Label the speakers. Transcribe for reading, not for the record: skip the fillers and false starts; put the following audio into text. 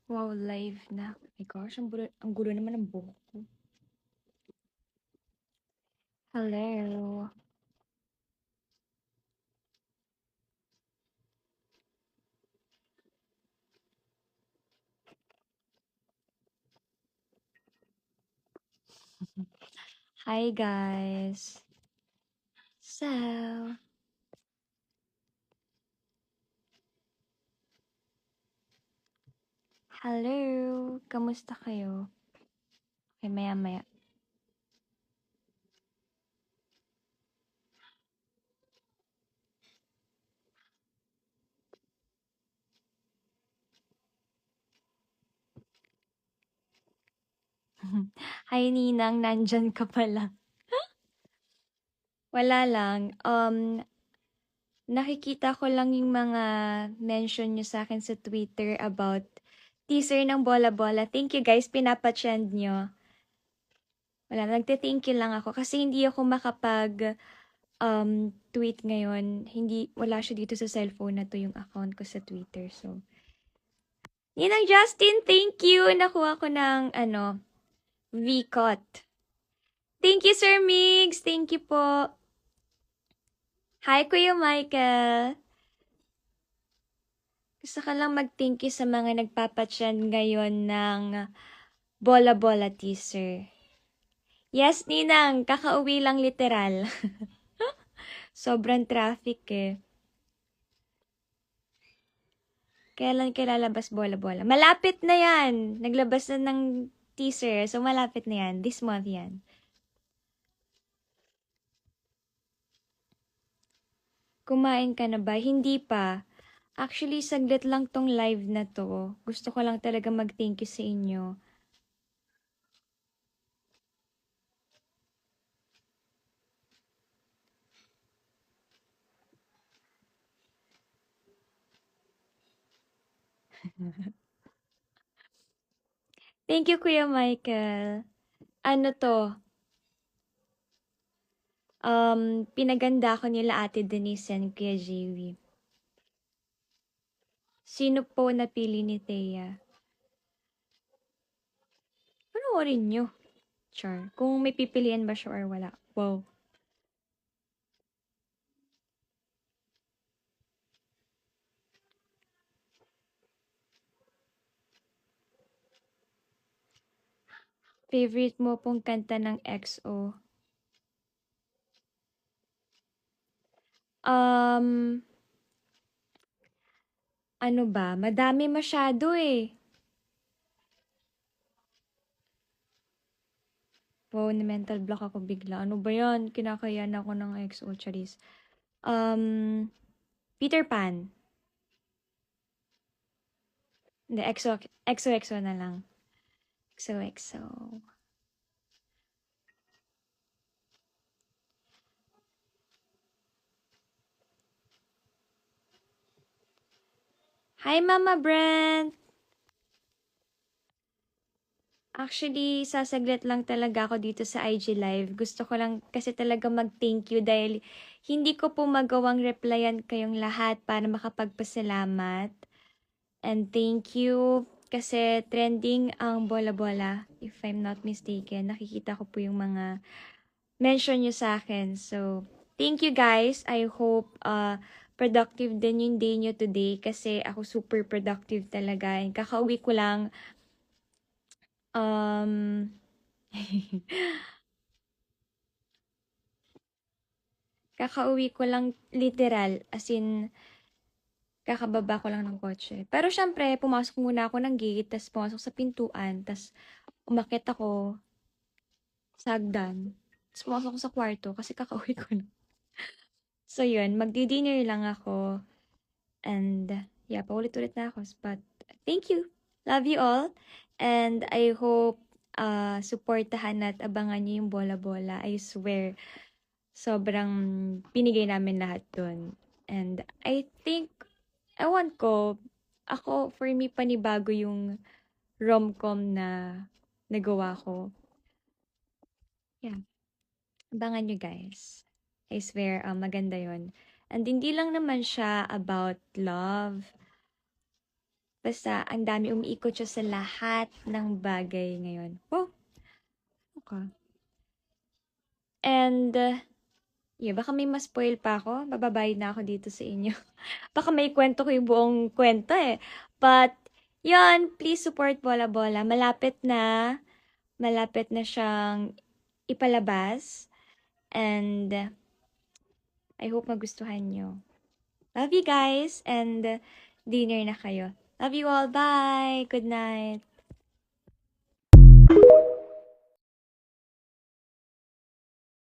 Speaker 1: Wow, live na. Oh my gosh, ang gulo naman ng buhok ko. Hello. Hi, guys. So, hello. Kamusta kayo? Okay, maya-maya. Hi, Ninang. Nandyan ka pala. Wala lang. Nakikita ko lang yung mga mention nyo sa akin sa Twitter about teaser ng Bola Bola. Thank you, guys. Pinapa-trend nyo. Wala, nagte-thank you lang ako kasi hindi ako tweet ngayon. Wala siya dito sa cellphone na 'to yung account ko sa Twitter. So, Ninang Justin, thank you. Nakuha ko ng VCOT. Thank you, Sir Migs. Thank you po. Hi, Kuya Michael. Gusto ka lang mag-thank you sa mga nagpapatyan ngayon ng Bola Bola teaser. Yes, Ninang. Kakauwi lang literal. Sobrang traffic eh. Kailan kayo lalabas bola-bola? Malapit na yan! Naglabas na ng teaser, so malapit na yan. This month yan. Kumain ka na ba? Hindi pa. Actually, saglit lang tong live na to. Gusto ko lang talaga mag-thank you sa inyo. Thank you, Kuya Michael. Ano to? Pinaganda ko nila Ate Denise and Kuya JV. Sino po napili ni Thea? Panoorin nyo. Char. Kung may pipilian ba siya or wala. Wow. Favorite mo pong kanta ng XO? Um, ano ba? Madami masyado eh. Wow, na-mental block ako bigla. Ano ba yan? Kinakayan ako ng XO, charis. Peter Pan. Hindi, XO na lang. XO. Hi, Mama Brent! Actually, sasaglit lang talaga ako dito sa IG Live. Gusto ko lang kasi talaga mag-thank you dahil hindi ko po magawang replyan kayong lahat para makapagpasalamat. And thank you kasi trending ang bola-bola, if I'm not mistaken. Nakikita ko po yung mga mention nyo sa akin. So, thank you guys. I hope productive din yung day nyo today kasi ako super productive talaga. And kakauwi ko lang um kakauwi ko lang literal as in kakababa ko lang ng kotse. Pero syempre, pumasok muna ako ng gate, tapos pumasok sa pintuan, tapos umakyat ako sa hagdan. Tapos pumasok ako sa kwarto kasi kakauwi ko na. So yun, magdi-dinner lang ako. And yeah, paulit-ulit na ako. But thank you. Love you all. And I hope supportahan at abangan niyo yung bola-bola. I swear, sobrang pinigay namin lahat dun. And I think, ewan ko, ako, for me, panibago yung rom-com na nagawa ko. Yeah. Abangan nyo guys. I swear, maganda yon. And hindi lang naman siya about love. Basta ang dami umiikot siya sa lahat ng bagay ngayon. Oh, okay. And, yeah, baka may ma-spoil pa ako. Bababayad na ako dito sa inyo. Baka may kwento ko yung buong kwento eh. But, yun, please support Bola Bola. Malapit na siyang ipalabas. And, I hope magustuhan nyo. Love you guys, and dinner na kayo. Love you all. Bye! Good night!